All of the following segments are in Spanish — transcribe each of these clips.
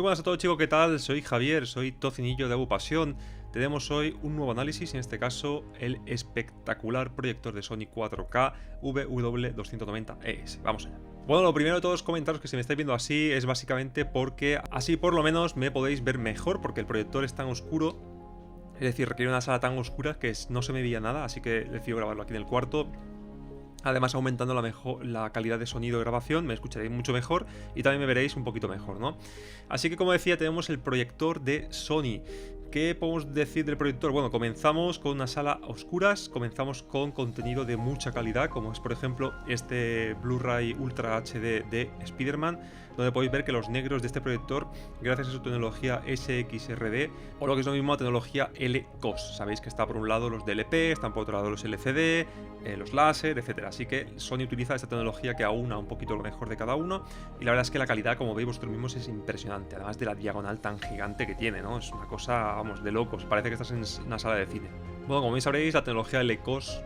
Muy buenas a todos, chicos, ¿qué tal? Soy Javier, soy tocinillo de Agupasión. Tenemos hoy un nuevo análisis, en este caso el espectacular proyector de Sony 4K VW290ES. Vamos allá. Bueno, lo primero de todo es comentaros que si me estáis viendo así es básicamente porque así por lo menos me podéis ver mejor, porque el proyector es tan oscuro, es decir, requiere una sala tan oscura que no se me veía nada, así que decido grabarlo aquí en el cuarto. Además, aumentando la calidad de sonido de grabación, me escucharéis mucho mejor y también me veréis un poquito mejor, ¿no? Así que, como decía, tenemos el proyector de Sony. ¿Qué podemos decir del proyector? Bueno, comenzamos con una sala a oscuras, comenzamos con contenido de mucha calidad, como es por ejemplo este Blu-ray Ultra HD de Spider-Man, donde podéis ver que los negros de este proyector, gracias a su tecnología SXRD, o lo que es lo mismo, la tecnología LCOS. Sabéis que está por un lado los DLP, están por otro lado los LCD, los láser, etcétera. Así que Sony utiliza esta tecnología que aúna un poquito lo mejor de cada uno, y la verdad es que la calidad, como veis vosotros mismos, es impresionante, además de la diagonal tan gigante que tiene, ¿no? Es una cosa, vamos, de locos, parece que estás en una sala de cine. Bueno, como bien sabréis, la tecnología LCOS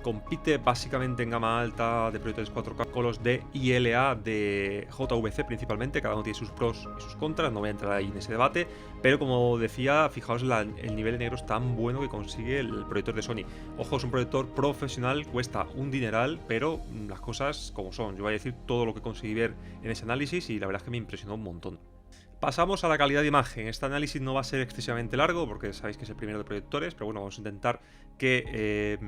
compite básicamente en gama alta de proyectores 4K con los de ILA de JVC principalmente, cada uno tiene sus pros y sus contras, no voy a entrar ahí en ese debate, pero como decía, fijaos el nivel de negros tan bueno que consigue el proyector de Sony. Ojo, es un proyector profesional, cuesta un dineral, pero las cosas como son. Yo voy a decir todo lo que conseguí ver en ese análisis y la verdad es que me impresionó un montón. Pasamos a la calidad de imagen. Este análisis no va a ser excesivamente largo porque sabéis que es el primero de proyectores, pero bueno, vamos a intentar que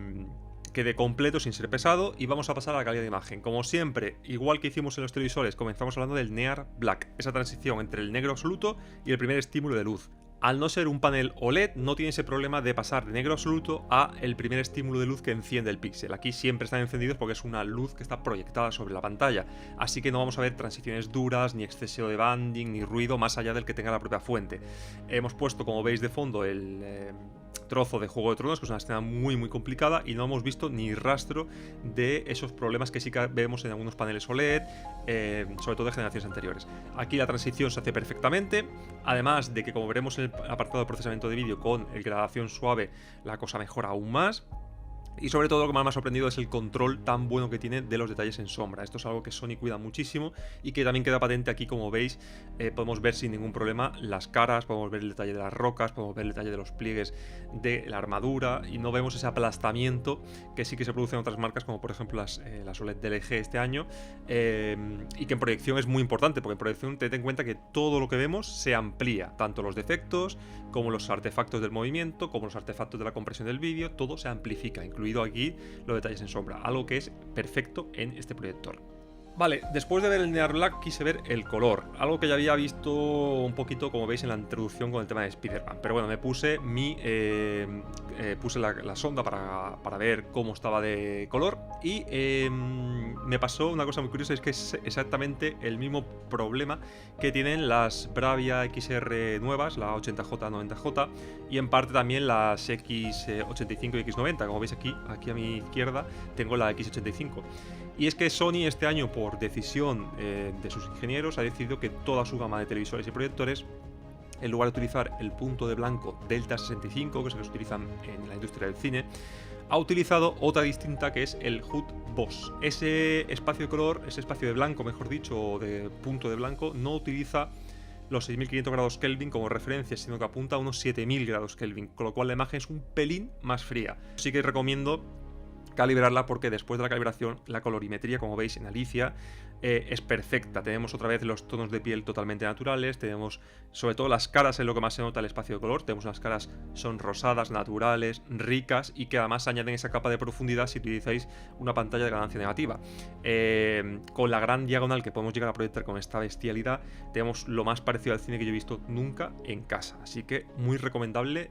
quede completo sin ser pesado y vamos a pasar a la calidad de imagen. Como siempre, igual que hicimos en los televisores, comenzamos hablando del Near Black, esa transición entre el negro absoluto y el primer estímulo de luz. Al no ser un panel OLED, no tiene ese problema de pasar de negro absoluto a el primer estímulo de luz que enciende el píxel. Aquí siempre están encendidos porque es una luz que está proyectada sobre la pantalla. Así que no vamos a ver transiciones duras, ni exceso de banding, ni ruido más allá del que tenga la propia fuente. Hemos puesto, como veis de fondo, el trozo de Juego de Tronos, que es una escena muy complicada, y no hemos visto ni rastro de esos problemas que sí que vemos en algunos paneles OLED, sobre todo de generaciones anteriores. Aquí la transición se hace perfectamente, además de que, como veremos en el apartado de procesamiento de vídeo, con el gradación suave la cosa mejora aún más. Y sobre todo lo que más me ha sorprendido es el control tan bueno que tiene de los detalles en sombra. Esto es algo que Sony cuida muchísimo y que también queda patente aquí, como veis. Podemos ver sin ningún problema las caras, podemos ver el detalle de las rocas, podemos ver el detalle de los pliegues de la armadura y no vemos ese aplastamiento que sí que se produce en otras marcas, como por ejemplo las OLED de LG este año, y que en proyección es muy importante, porque en proyección ten en cuenta que todo lo que vemos se amplía, tanto los defectos como los artefactos del movimiento, como los artefactos de la compresión del vídeo, todo se amplifica, incluido aquí los detalles en sombra, algo que es perfecto en este proyector. Vale, después de ver el Near Black quise ver el color, algo que ya había visto un poquito, como veis en la introducción con el tema de Spider-Man, pero bueno, me puse la sonda para ver cómo estaba de color y me pasó una cosa muy curiosa, es que es exactamente el mismo problema que tienen las Bravia XR nuevas, la 80J, 90J, y en parte también las X85 y X90, como veis aquí a mi izquierda tengo la X85. Y es que Sony este año, por decisión de sus ingenieros, ha decidido que toda su gama de televisores y proyectores, en lugar de utilizar el punto de blanco Delta 65, que se los utilizan en la industria del cine, ha utilizado otra distinta, que es el HUD Boss. Ese espacio de color, ese espacio de blanco, mejor dicho, o de punto de blanco, no utiliza los 6500 grados Kelvin como referencia, sino que apunta a unos 7000 grados Kelvin, con lo cual la imagen es un pelín más fría. Sí que recomiendo calibrarla, porque después de la calibración la colorimetría, como veis en Alicia, es perfecta. Tenemos otra vez los tonos de piel totalmente naturales, tenemos sobre todo las caras, en lo que más se nota el espacio de color, tenemos unas caras son rosadas, naturales, ricas, y que además añaden esa capa de profundidad si utilizáis una pantalla de ganancia negativa. Con la gran diagonal que podemos llegar a proyectar con esta bestialidad, tenemos lo más parecido al cine que yo he visto nunca en casa, así que muy recomendable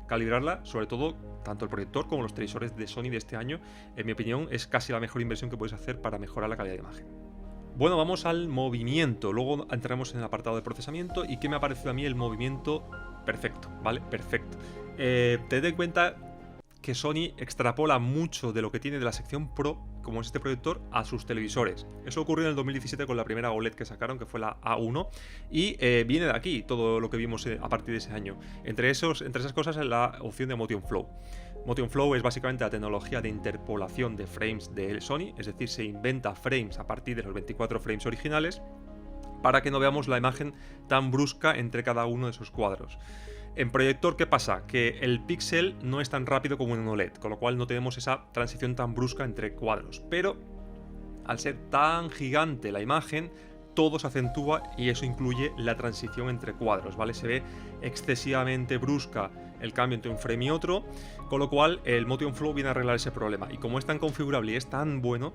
calibrarla, sobre todo tanto el proyector como los televisores de Sony de este año. En mi opinión es casi la mejor inversión que podéis hacer para mejorar la calidad de imagen. Bueno, vamos al movimiento, luego entraremos en el apartado de procesamiento. ¿Y qué me ha parecido a mí el movimiento? Perfecto, ¿vale? Perfecto. Tened en cuenta que Sony extrapola mucho de lo que tiene de la sección Pro, como es este proyector, a sus televisores. Eso ocurrió en el 2017 con la primera OLED que sacaron, que fue la A1, y viene de aquí todo lo que vimos a partir de ese año. Entre esas cosas es la opción de Motion Flow. Motion Flow es básicamente la tecnología de interpolación de frames de Sony, es decir, se inventa frames a partir de los 24 frames originales para que no veamos la imagen tan brusca entre cada uno de esos cuadros. En proyector, ¿qué pasa? Que el píxel no es tan rápido como en un OLED, con lo cual no tenemos esa transición tan brusca entre cuadros. Pero al ser tan gigante la imagen, todo se acentúa y eso incluye la transición entre cuadros, ¿vale? Se ve excesivamente brusca el cambio entre un frame y otro, con lo cual el Motion Flow viene a arreglar ese problema. Y como es tan configurable y es tan bueno,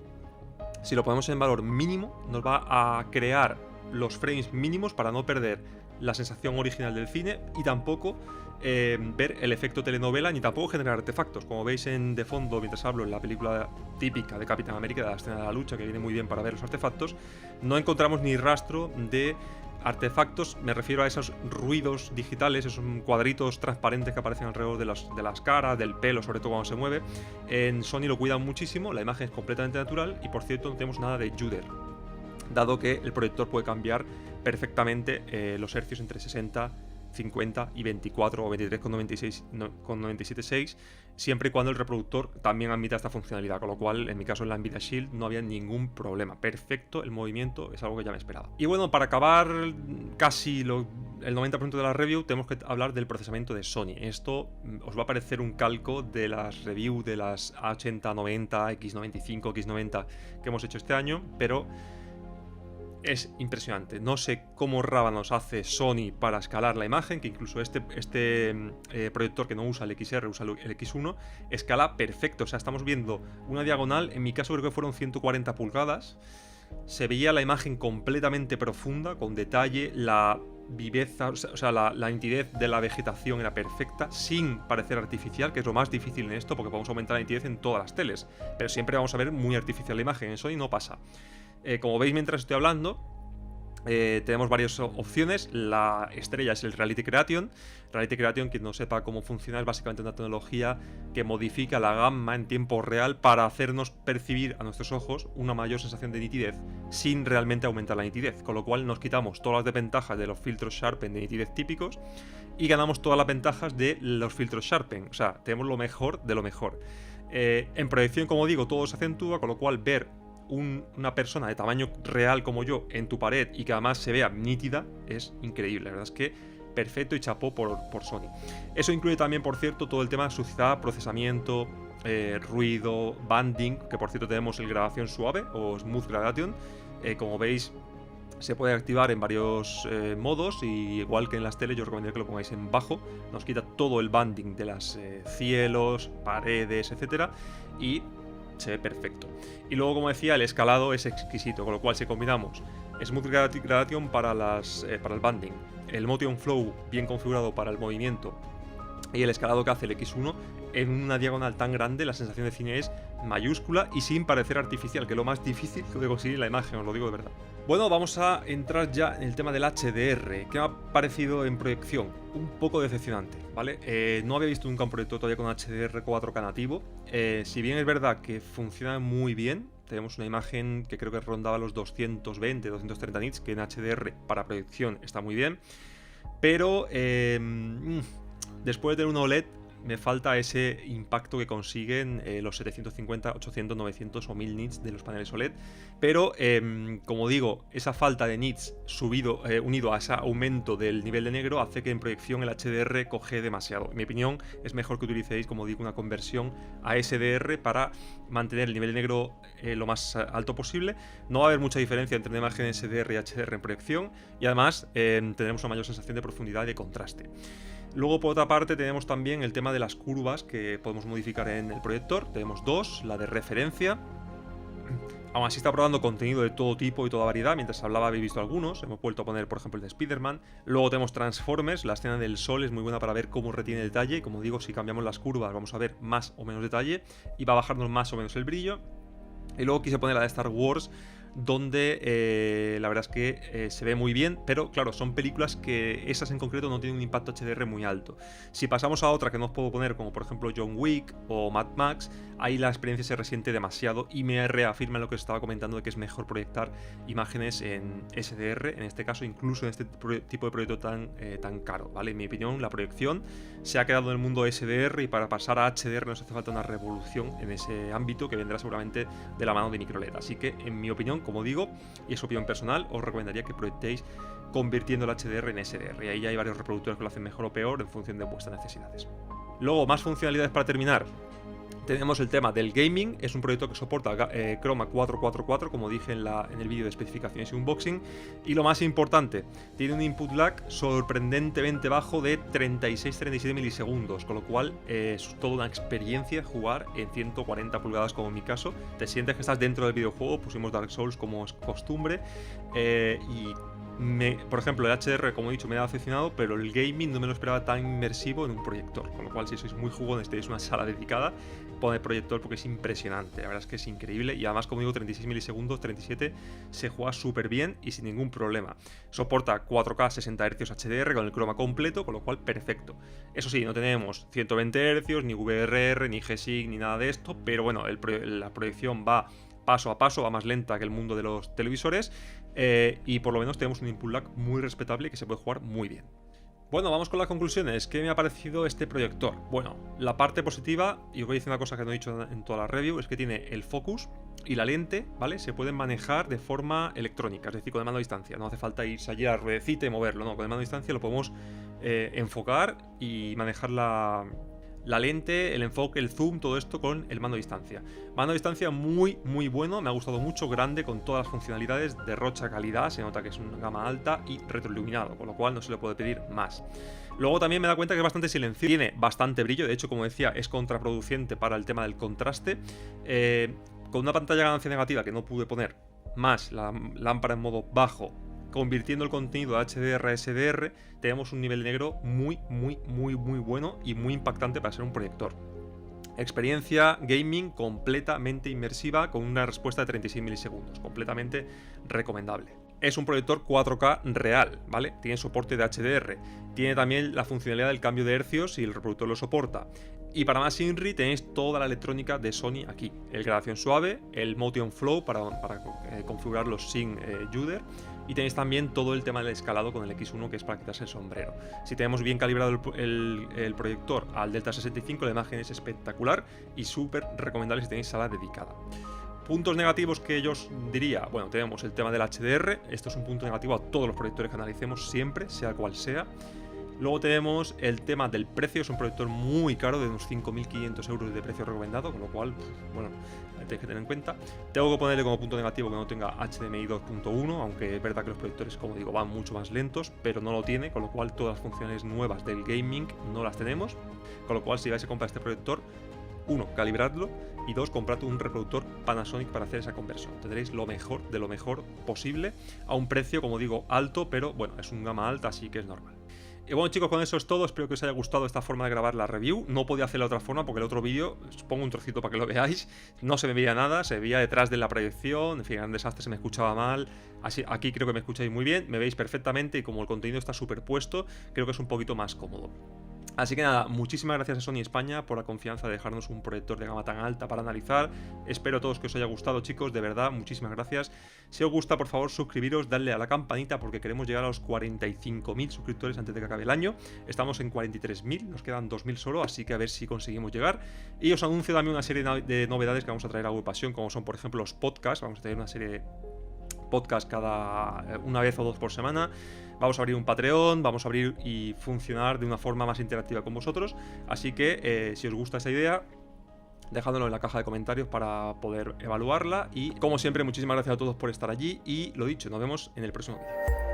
si lo ponemos en valor mínimo, nos va a crear los frames mínimos para no perder la sensación original del cine y tampoco ver el efecto telenovela ni tampoco generar artefactos. Como veis de fondo mientras hablo en la película típica de Capitán América, de la escena de la lucha, que viene muy bien para ver los artefactos, no encontramos ni rastro de artefactos. Me refiero a esos ruidos digitales, esos cuadritos transparentes que aparecen alrededor de las caras, del pelo, sobre todo cuando se mueve. En Sony lo cuidan muchísimo, la imagen es completamente natural y por cierto no tenemos nada de judder, dado que el proyector puede cambiar perfectamente los hercios entre 60, 50 y 24 o 23,97,6, siempre y cuando el reproductor también admita esta funcionalidad, con lo cual en mi caso en la Nvidia Shield no había ningún problema. Perfecto, el movimiento es algo que ya me esperaba. Y bueno, para acabar casi el 90% de la review, tenemos que hablar del procesamiento de Sony. Esto os va a parecer un calco de las reviews de las A80, 90, X95, X90 que hemos hecho este año, pero es impresionante. No sé cómo rábanos hace Sony para escalar la imagen, que incluso este proyector que no usa el XR, usa el X1, escala perfecto. O sea, estamos viendo una diagonal, en mi caso creo que fueron 140 pulgadas. Se veía la imagen completamente profunda, con detalle, la viveza, o sea, la nitidez de la vegetación era perfecta, sin parecer artificial, que es lo más difícil en esto, porque podemos aumentar la nitidez en todas las teles, pero siempre vamos a ver muy artificial la imagen. En Sony no pasa. Como veis mientras estoy hablando, tenemos varias opciones. La estrella es el Reality Creation. Reality Creation, quien no sepa cómo funciona, es básicamente una tecnología que modifica la gama en tiempo real para hacernos percibir a nuestros ojos una mayor sensación de nitidez sin realmente aumentar la nitidez, con lo cual nos quitamos todas las desventajas de los filtros Sharpen de nitidez típicos y ganamos todas las ventajas de los filtros Sharpen. O sea, tenemos lo mejor de lo mejor. En proyección, como digo, todo se acentúa, con lo cual ver una persona de tamaño real como yo en tu pared y que además se vea nítida es increíble. La verdad es que perfecto y chapó por Sony. Eso incluye también, por cierto, todo el tema de suciedad, procesamiento, ruido, banding, que por cierto tenemos el grabación suave o smooth gradation. Como veis, se puede activar en varios modos, y igual que en las teles yo recomendaría que lo pongáis en bajo. Nos quita todo el banding de los cielos, paredes, etcétera, y se ve perfecto. Y luego, como decía, el escalado es exquisito, con lo cual si combinamos Smooth Gradation para el banding, el Motion Flow bien configurado para el movimiento y el escalado que hace el X1, en una diagonal tan grande la sensación de cine es mayúscula y sin parecer artificial, que es lo más difícil de conseguir en la imagen, os lo digo de verdad. Bueno, vamos a entrar ya en el tema del HDR. ¿Qué me ha parecido en proyección? Un poco decepcionante, ¿vale? No había visto nunca un proyector todavía con HDR 4K nativo. Si bien es verdad que funciona muy bien, tenemos una imagen que creo que rondaba los 220, 230 nits, que en HDR para proyección está muy bien. Pero después de tener un OLED, me falta ese impacto que consiguen los 750, 800, 900 o 1000 nits de los paneles OLED. Pero, como digo, esa falta de nits unido a ese aumento del nivel de negro hace que en proyección el HDR coge demasiado. En mi opinión, es mejor que utilicéis, como digo, una conversión a SDR para mantener el nivel de negro lo más alto posible. No va a haber mucha diferencia entre una imagen SDR y HDR en proyección, y además tendremos una mayor sensación de profundidad y de contraste. Luego, por otra parte, tenemos también el tema de las curvas que podemos modificar en el proyector. Tenemos dos, la de referencia. Aún así está probando contenido de todo tipo y toda variedad. Mientras hablaba habéis visto algunos. Hemos vuelto a poner, por ejemplo, el de Spider-Man. Luego tenemos Transformers. La escena del sol es muy buena para ver cómo retiene detalle. Como digo, si cambiamos las curvas vamos a ver más o menos detalle y va a bajarnos más o menos el brillo. Y luego quise poner la de Star Wars, donde la verdad es que se ve muy bien, pero claro, son películas que esas en concreto no tienen un impacto HDR muy alto. Si pasamos a otra que no os puedo poner, como por ejemplo John Wick o Mad Max, ahí la experiencia se resiente demasiado y me reafirma lo que os estaba comentando de que es mejor proyectar imágenes en SDR, en este caso incluso en este tipo de proyecto tan caro, ¿vale? En mi opinión, la proyección se ha quedado en el mundo SDR y para pasar a HDR nos hace falta una revolución en ese ámbito que vendrá seguramente de la mano de microLED. Así que, en mi opinión, opinión, como digo, y es opinión personal, os recomendaría que proyectéis convirtiendo el HDR en SDR, y ahí ya hay varios reproductores que lo hacen mejor o peor en función de vuestras necesidades. Luego, más funcionalidades para terminar. Tenemos el tema del gaming, es un proyecto que soporta Chroma 444, como dije en el vídeo de especificaciones y unboxing. Y lo más importante, tiene un input lag sorprendentemente bajo de 36-37 milisegundos, con lo cual es toda una experiencia jugar en 140 pulgadas como en mi caso. Te sientes que estás dentro del videojuego, pusimos Dark Souls como es costumbre, por ejemplo, el HDR, como he dicho, me ha decepcionado, pero el gaming no me lo esperaba tan inmersivo en un proyector. Con lo cual, si sois muy jugones, tenéis una sala dedicada, poned proyector porque es impresionante. La verdad es que es increíble. Y además, como digo, 36 milisegundos, 37, se juega súper bien y sin ningún problema. Soporta 4K 60 Hz HDR con el croma completo, con lo cual, perfecto. Eso sí, no tenemos 120 Hz, ni VRR, ni G-Sync, ni nada de esto, pero bueno, la proyección va paso a paso, va más lenta que el mundo de los televisores, y por lo menos tenemos un input lag muy respetable que se puede jugar muy bien. Bueno, vamos con las conclusiones. ¿Qué me ha parecido este proyector? Bueno, la parte positiva, y os voy a decir una cosa que no he dicho en toda la review, es que tiene el focus y la lente, ¿vale? Se pueden manejar de forma electrónica, es decir, con el mando a distancia. No hace falta irse allí a la ruedecita y moverlo, no, con el mando a distancia lo podemos enfocar y manejar la lente, el enfoque, el zoom, todo esto con el mando a distancia. Mando a distancia muy bueno, me ha gustado mucho, grande, con todas las funcionalidades, derrocha calidad, se nota que es una gama alta y retroiluminado, con lo cual no se le puede pedir más. Luego también me da cuenta que es bastante silencioso, tiene bastante brillo, de hecho, como decía, es contraproducente para el tema del contraste. Con una pantalla ganancia negativa que no pude poner, más la lámpara en modo bajo, convirtiendo el contenido de HDR a SDR, tenemos un nivel negro muy bueno y muy impactante para ser un proyector. Experiencia gaming completamente inmersiva con una respuesta de 36 milisegundos, completamente recomendable. Es un proyector 4K real, ¿vale? Tiene soporte de HDR, tiene también la funcionalidad del cambio de hercios si el reproductor lo soporta. Y para más INRI tenéis toda la electrónica de Sony aquí. El gradación suave, el Motion Flow para configurar los Sync Juder. Y tenéis también todo el tema del escalado con el X1, que es para quitarse el sombrero. Si tenemos bien calibrado el proyector al Delta 65, la imagen es espectacular y súper recomendable si tenéis sala dedicada. Puntos negativos que yo os diría, bueno, tenemos el tema del HDR, esto es un punto negativo a todos los proyectores que analicemos siempre, sea cual sea. Luego tenemos el tema del precio, es un proyector muy caro, de unos 5.500 euros de precio recomendado, con lo cual, bueno, tenéis que tener en cuenta. Tengo que ponerle como punto negativo que no tenga HDMI 2.1, aunque es verdad que los proyectores, como digo, van mucho más lentos, pero no lo tiene, con lo cual todas las funciones nuevas del gaming no las tenemos. Con lo cual, si vais a comprar este proyector, 1, calibradlo, y 2, comprad un reproductor Panasonic para hacer esa conversión. Tendréis lo mejor de lo mejor posible a un precio, como digo, alto, pero bueno, es un gama alta, así que es normal. Y bueno, chicos, con eso es todo. Espero que os haya gustado esta forma de grabar la review. No podía hacerla de otra forma porque el otro vídeo, os pongo un trocito para que lo veáis, no se me veía nada, se veía detrás de la proyección, en fin, era un desastre, se me escuchaba mal. Así, aquí creo que me escucháis muy bien, me veis perfectamente y como el contenido está superpuesto, creo que es un poquito más cómodo. Así que nada, muchísimas gracias a Sony España por la confianza de dejarnos un proyector de gama tan alta para analizar. Espero a todos que os haya gustado, chicos, de verdad, muchísimas gracias. Si os gusta, por favor, suscribiros, darle a la campanita porque queremos llegar a los 45.000 suscriptores antes de que acabe el año. Estamos en 43.000, nos quedan 2.000 solo, así que a ver si conseguimos llegar. Y os anuncio también una serie de novedades que vamos a traer a Webpasión, como son, por ejemplo, los podcasts. Vamos a tener una serie de podcast una vez o dos por semana. Vamos a abrir un Patreon, vamos a abrir y funcionar de una forma más interactiva con vosotros. Así que si os gusta esa idea, dejádmelo en la caja de comentarios para poder evaluarla. Y como siempre, muchísimas gracias a todos por estar allí. Y lo dicho, nos vemos en el próximo vídeo.